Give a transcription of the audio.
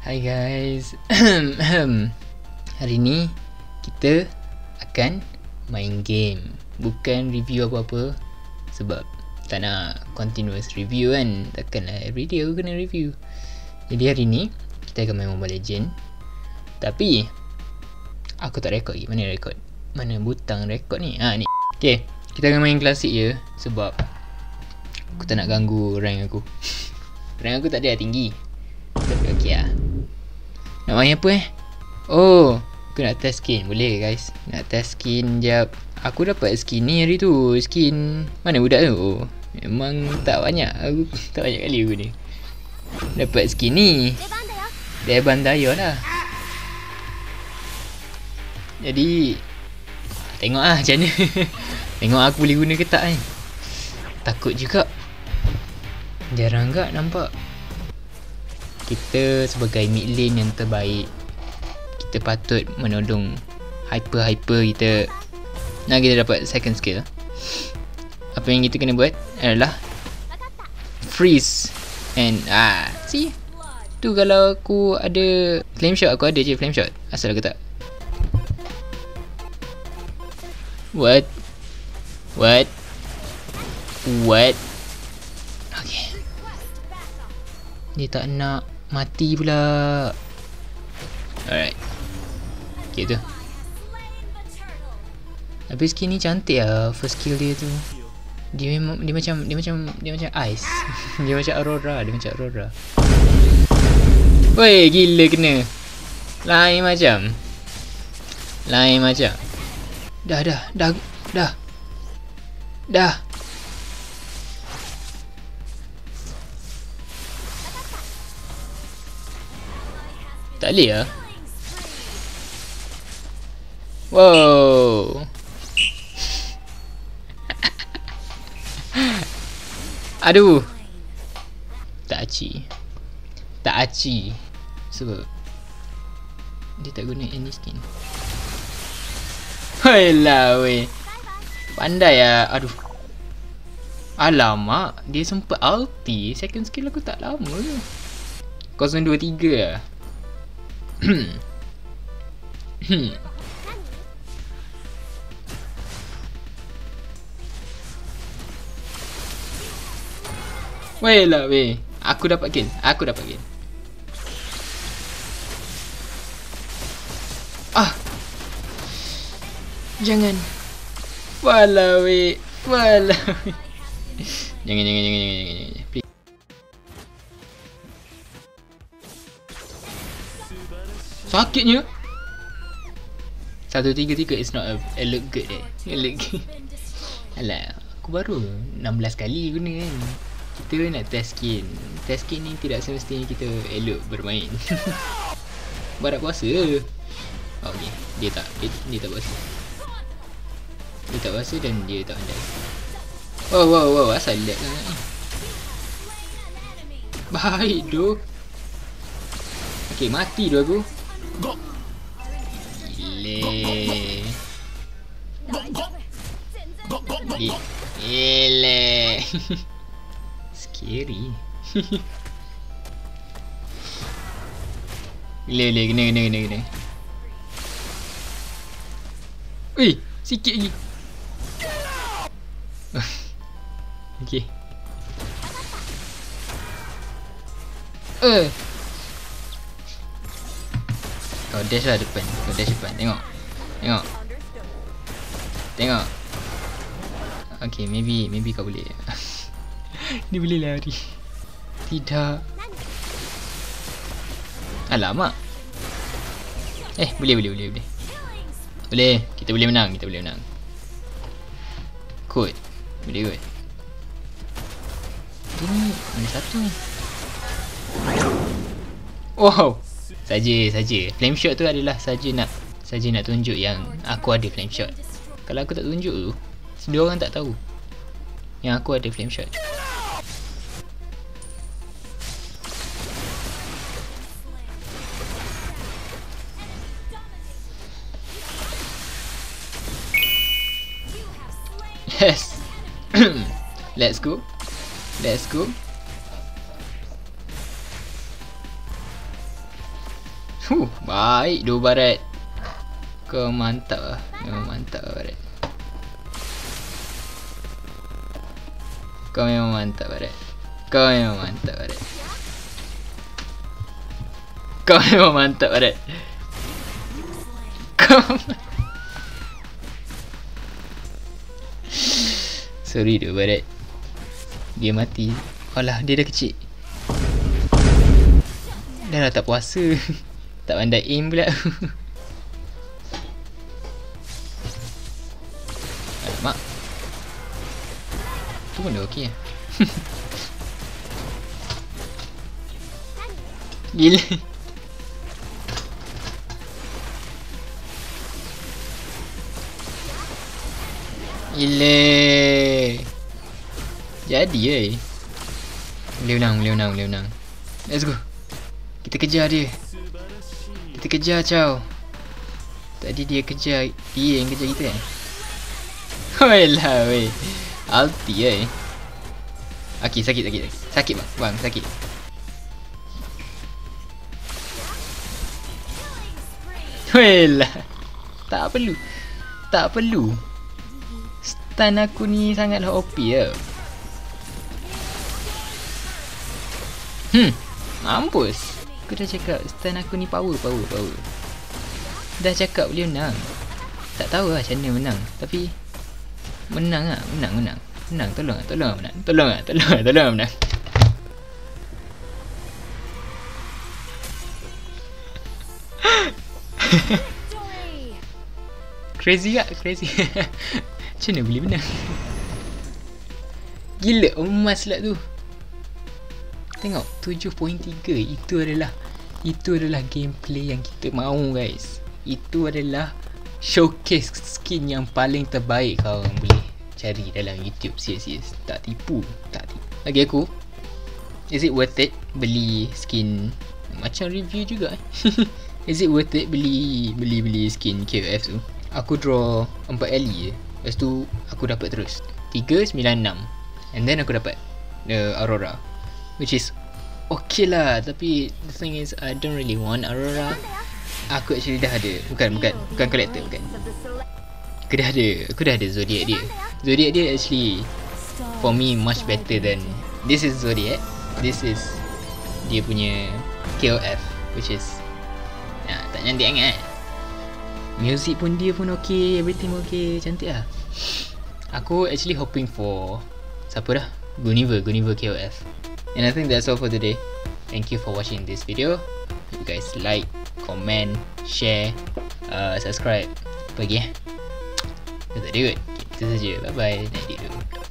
Hai guys. Hari ni kita akan main game, bukan review apa-apa. Sebab tak nak continuous review kan. Takkanlah everyday aku kena review. Jadi hari ni kita akan main Mobile Legend. Tapi aku tak record lagi. Mana record? Mana butang record ni? Ni. Okay, kita akan main klasik je. Sebab aku tak nak ganggu rank aku. Rank aku tak ada tinggi. Tapi okey lah. Nak main apa Oh, aku nak test skin. Boleh guys? Nak test skin jap. Aku dapat skin ni hari tu. Skin mana budak tu? Memang tak banyak. Aku tak banyak kali aku ni dapat skin ni. Deban Dayo lah. Jadi tengok lah macam mana. Tengok aku boleh guna ke tak kan. Takut juga. Jarang gak nampak. Kita sebagai mid lane yang terbaik, kita patut menodong hyper kita. Nah, kita dapat second skill. Apa yang kita kena buat adalah freeze. And see, tu kalau aku ada flame shot, aku ada je flame shot. Asal aku tak. What? Okay. Dia tak nak mati pula. Alright. Okay tu. Tapi skin ni cantik lah. First skill dia tu. Dia macam ice. Dia macam Aurora. Woi, gila kena. Lain macam. Dah. Tak boleh lah. Wow. Aduh. Tak aci. Sebab dia tak guna any skin. Alah weh. Pandai lah. Aduh. Alamak. Dia sempat ulti. Second skill aku tak lama ke. 023 lah. Weh lah weh. Aku dapat kill. Jangan. Walau weh. Jangan. Please. Sakitnya. 133 is not a look good Alah, aku baru 16 kali guna kan. Kita nak test skin. Test skin ni tidak semestinya kita elok bermain. Barat puasa. Okay, dia tak puasa. Dia tak puasa dan dia tak pandai. Wow, asal lag sangat ni. Baik doh. Okay, mati doh aku. Gile. Scary. Gila, kena. Weh, sikit lagi. Okay. Kau dash lah depan. Tengok. Okay, maybe kau boleh. Dia boleh lari. Tidak. Alamak. Boleh. Boleh. Kita boleh menang. Kot. Boleh kot. Ini mana satu ni? Wow. Saja. Flame shot tu adalah saja nak tunjuk yang aku ada flame shot. Kalau aku tak tunjuk tu, semua orang tak tahu yang aku ada flame shot. Yes. Let's go. Baik doh Barat. Kau mantap lah. Memang mantap lah Barat. Kau memang mantap Barat. Kau memang mantap Barat. Kau memang mantap Barat. Kau sorry doh Barat. Dia mati. Alah, dia dah kecil. Dah lah tak puasa. Tak pandai aim pula. Alamak. Tu pun dah okey lah. Gila. Gila. Jadi boleh menang. Let's go. Kita kejar dia. Kita kejar Chow. Tadi dia kejar, dia yang kejar kita kan. Weh lah weh. Alti Okay, sakit. Sakit bang, sakit. Weh lah. Tak perlu. Stun aku ni sangatlah OP ya. Mampus. Aku dah cakap stun aku ni power. Dah cakap boleh menang. Tak tahu lah macam mana menang. Tapi menang lah. Menang. Tolong lah menang. Tolong lah menang. Crazy. Macam mana boleh menang? Gila emas lah tu. Tengok 7.3. Itu adalah gameplay yang kita mahu guys. Itu adalah showcase skin yang paling terbaik kau orang boleh cari dalam YouTube. Serius. Tak tipu. Bagi aku, is it worth it beli skin macam review juga Is it worth it beli skin KOF tu? Aku draw 4 alley je. Lepas tu aku dapat terus 396. And then aku dapat Aurora, which is okay lah. Tapi the thing is I don't really want Aurora. Aku actually dah ada. Bukan collector, bukan. Aku dah ada Zodiac dia. Zodiac dia actually for me much better than this is Zodiac. This is dia punya KOF, which is tak cantik sangat. Music pun dia pun okay, everything okay, cantik lah. Aku actually hoping for siapa dah? Guniver KOF. And I think that's all for today. Thank you for watching this video. Hope you guys like, comment, share, subscribe. Pergi Itu tak ada kot. Itu saja. Bye bye. Nanti dulu.